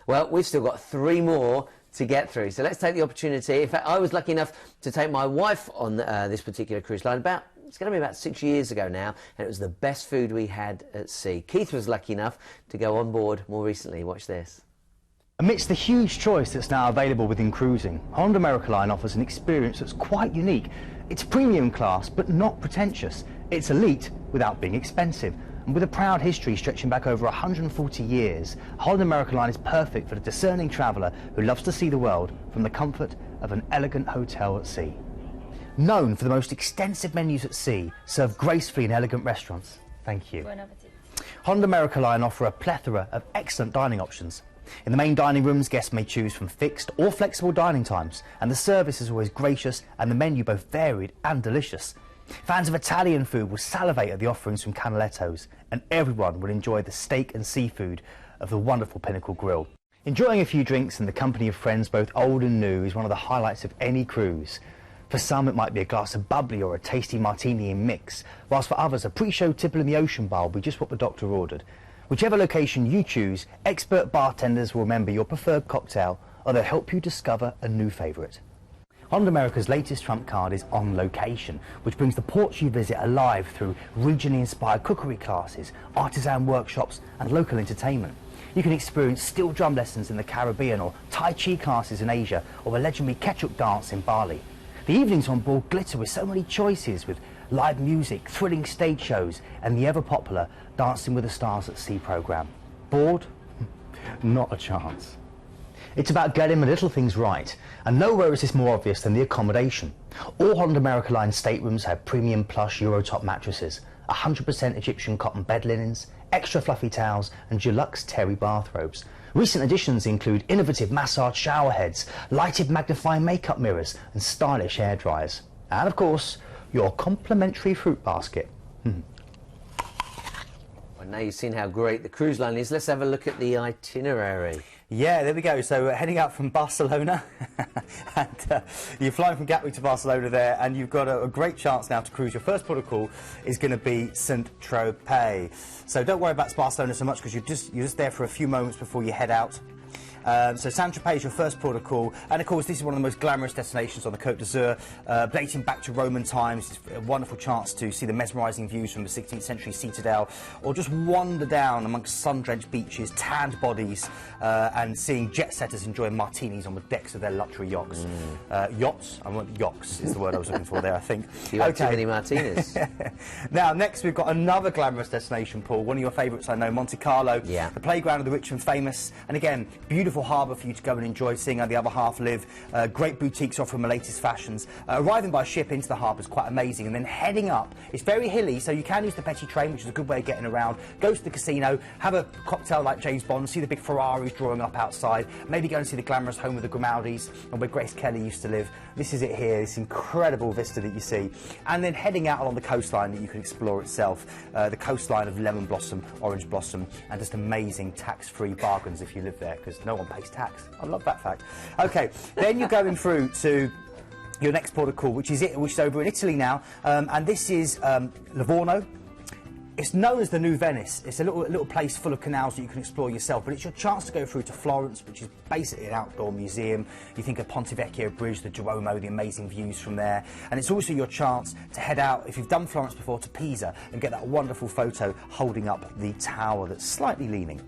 Well, we've still got 3 more to get through, so let's take the opportunity. In fact, I was lucky enough to take my wife on this particular cruise line it's going to be about 6 years ago now, and it was the best food we had at sea. Keith was lucky enough to go on board more recently. Watch this. Amidst the huge choice that's now available within cruising, Holland America Line offers an experience that's quite unique. It's premium class, but not pretentious. It's elite without being expensive. And with a proud history stretching back over 140 years, Holland America Line is perfect for the discerning traveller who loves to see the world from the comfort of an elegant hotel at sea. Known for the most extensive menus at sea, served gracefully in elegant restaurants. Thank you. Bon appetit. Holland America Line offer a plethora of excellent dining options. In the main dining rooms, guests may choose from fixed or flexible dining times, and the service is always gracious and the menu both varied and delicious. Fans of Italian food will salivate at the offerings from Canaletto's, and everyone will enjoy the steak and seafood of the wonderful Pinnacle Grill. Enjoying a few drinks in the company of friends both old and new is one of the highlights of any cruise. For some it might be a glass of bubbly or a tasty martini in mix, whilst for others a pre-show tipple in the ocean bar will be just what the doctor ordered. Whichever location you choose, expert bartenders will remember your preferred cocktail, or they'll help you discover a new favourite. Holland America's latest trump card is On Location, which brings the ports you visit alive through regionally inspired cookery classes, artisan workshops and local entertainment. You can experience steel drum lessons in the Caribbean, or Tai Chi classes in Asia, or a legendary ketchup dance in Bali. The evenings on board glitter with so many choices, with live music, thrilling stage shows and the ever-popular Dancing with the Stars at Sea programme. Bored? Not a chance. It's about getting the little things right, and nowhere is this more obvious than the accommodation. All Holland America Line staterooms have premium plush Eurotop mattresses, 100% Egyptian cotton bed linens, extra fluffy towels and deluxe terry bathrobes. Recent additions include innovative massage shower heads, lighted magnifying makeup mirrors and stylish hair dryers. And of course, your complimentary fruit basket. Well, now you've seen how great the cruise line is, let's have a look at the itinerary. Yeah, there we go. So we're heading out from Barcelona and you're flying from Gatwick to Barcelona there, and you've got a great chance now to cruise. Your first port of call is going to be St. Tropez. So don't worry about Barcelona so much, because you're just there for a few moments before you head out. So St. Tropez is your first port of call, and of course this is one of the most glamorous destinations on the Côte d'Azur, dating back to Roman times. It's a wonderful chance to see the mesmerising views from the 16th century citadel, or just wander down amongst sun-drenched beaches, tanned bodies, and seeing jet-setters enjoying martinis on the decks of their luxury yachts. Yachts? I want yachts is the word I was looking for there, I think. You had too many martinis. Now, next we've got another glamorous destination, Paul, one of your favourites I know, Monte Carlo, yeah. The playground of the rich and famous, and again, beautiful harbour for you to go and enjoy, seeing how the other half live. Great boutiques offering the latest fashions. Arriving by ship into the harbour is quite amazing, and then heading up, it's very hilly, so you can use the Petit train, which is a good way of getting around. Go to the casino, have a cocktail like James Bond, see the big Ferraris drawing up outside, maybe go and see the glamorous home of the Grimaldis, and where Grace Kelly used to live. This is it here, this incredible vista that you see. And then heading out along the coastline that you can explore itself, the coastline of lemon blossom, orange blossom, and just amazing tax-free bargains if you live there, because no one pays tax. I love that fact. Okay, then you're going through to your next port of call, which is over in Italy now, and this is Livorno. It's known as the New Venice. It's a little place full of canals that you can explore yourself, but it's your chance to go through to Florence, which is basically an outdoor museum. You think of Ponte Vecchio Bridge, the Duomo, the amazing views from there, and it's also your chance to head out, if you've done Florence before, to Pisa and get that wonderful photo holding up the tower that's slightly leaning.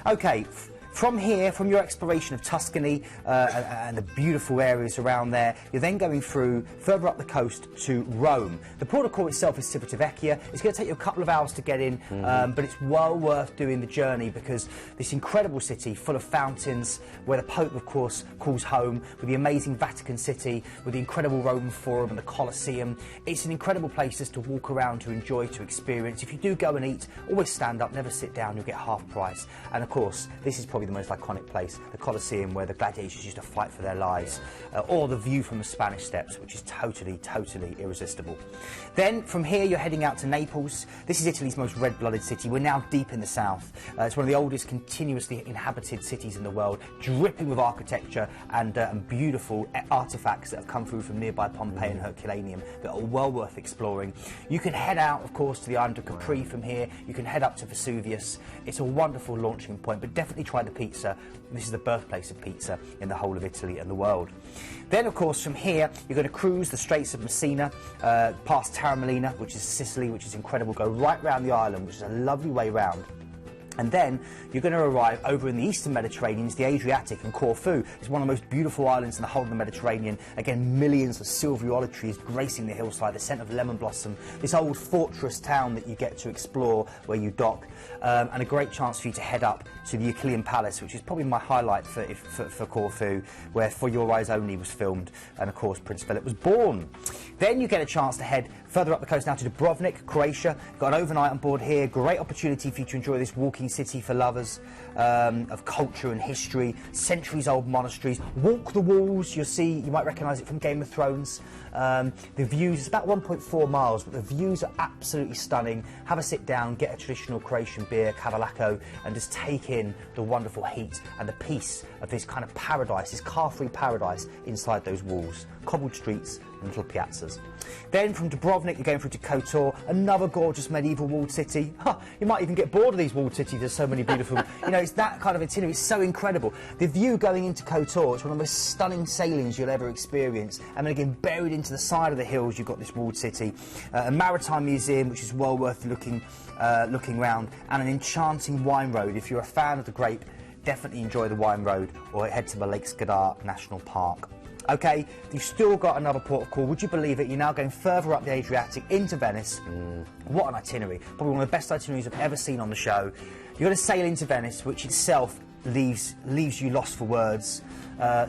Okay. From here, from your exploration of Tuscany and the beautiful areas around there, you're then going through further up the coast to Rome. The port of call itself is Civitavecchia. It's going to take you a couple of hours to get in, but it's well worth doing the journey, because this incredible city full of fountains, where the Pope, of course, calls home, with the amazing Vatican City, with the incredible Roman Forum and the Colosseum. It's an incredible place just to walk around, to enjoy, to experience. If you do go and eat, always stand up, never sit down, you'll get half price. And of course, this is probably the most iconic place, the Colosseum, where the gladiators used to fight for their lives, or the view from the Spanish Steps, which is totally irresistible. Then from here you're heading out to Naples. This is Italy's most red-blooded city. We're now deep in the south. It's one of the oldest continuously inhabited cities in the world, dripping with architecture and beautiful artefacts that have come through from nearby Pompeii and Herculaneum that are well worth exploring. You can head out, of course, to the island of Capri from here. You can head up to Vesuvius. It's a wonderful launching point, but definitely try the pizza. This is the birthplace of pizza in the whole of Italy and the world. Then, of course, from here, you're going to cruise the Straits of Messina, past Toarmina, which is Sicily, which is incredible, go right round the island, which is a lovely way round. And then you're going to arrive over in the eastern Mediterranean, the Adriatic, and Corfu. It's one of the most beautiful islands in the whole of the Mediterranean. Again, millions of silvery olive trees gracing the hillside, the scent of lemon blossom, this old fortress town that you get to explore where you dock, and a great chance for you to head up to the Achillean Palace, which is probably my highlight for Corfu, where For Your Eyes Only was filmed, and of course Prince Philip was born. Then you get a chance to head further up the coast now to Dubrovnik, Croatia. Got an overnight on board here. Great opportunity for you to enjoy this walking city for lovers of culture and history, centuries-old monasteries. Walk the walls, you'll see, you might recognise it from Game of Thrones. The views, it's about 1.4 miles, but the views are absolutely stunning. Have a sit down, get a traditional Croatian beer, Kavalako, and just take in the wonderful heat and the peace of this kind of paradise, this car-free paradise inside those walls. Cobbled streets and little piazzas. Then from Dubrovnik, you're going through to Kotor, another gorgeous medieval walled city. You might even get bored of these walled cities, there's so many beautiful... You know, it's that kind of itinerary, it's so incredible. The view going into Kotor, it's one of the most stunning sailings you'll ever experience. And then again, buried into the side of the hills, you've got this walled city. A maritime museum, which is well worth looking round, and an enchanting wine road. If you're a fan of the grape, definitely enjoy the wine road, or head to the Lake Skadar National Park. OK, you've still got another port of call. Would you believe it? You're now going further up the Adriatic into Venice. What an itinerary. Probably one of the best itineraries I've ever seen on the show. You're going to sail into Venice, which itself leaves you lost for words.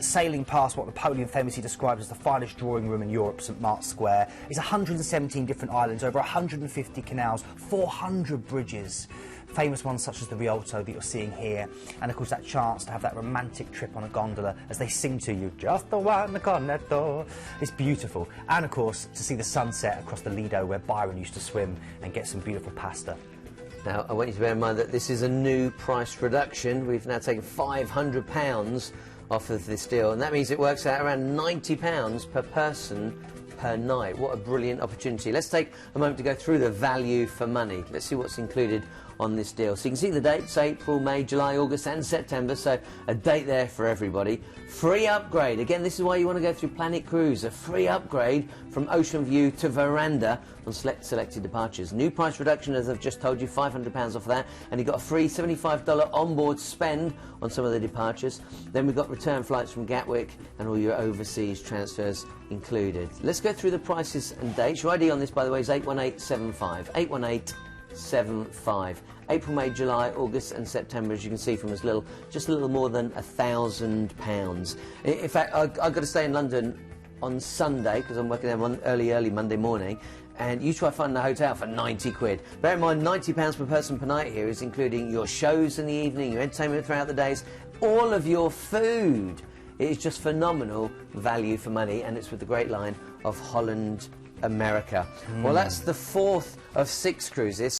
Sailing past what Napoleon famously described as the finest drawing room in Europe, St Mark's Square. It's 117 different islands, over 150 canals, 400 bridges. Famous ones such as the Rialto that you're seeing here, and of course that chance to have that romantic trip on a gondola as they sing to you, just the one cornetto. It's beautiful. And of course to see the sunset across the Lido where Byron used to swim and get some beautiful pasta. Now, I want you to bear in mind that this is a new price reduction. We've now taken £500 off of this deal, and that means it works out around £90 per person per night. What a brilliant opportunity. Let's take a moment to go through the value for money. Let's see what's included on this deal. So you can see the dates: April, May, July, August and September, so a date there for everybody. Free upgrade, again this is why you want to go through Planet Cruise, a free upgrade from Ocean View to Veranda on selected departures. New price reduction, as I've just told you, £500 off that, and you've got a free $75 onboard spend on some of the departures. Then we've got return flights from Gatwick and all your overseas transfers included. Let's go through the prices and dates. Your ID on this, by the way, is 81875. 81875. April, May, July, August and September, as you can see, from just a little more than £1,000. In fact, I've got to stay in London on Sunday because I'm working there on early Monday morning, and you try finding a hotel for 90 quid. Bear in mind, £90 per person per night here is including your shows in the evening, your entertainment throughout the days, all of your food. It is just phenomenal value for money, and it's with the great line of Holland America. Well, that's the fourth of 6 cruises.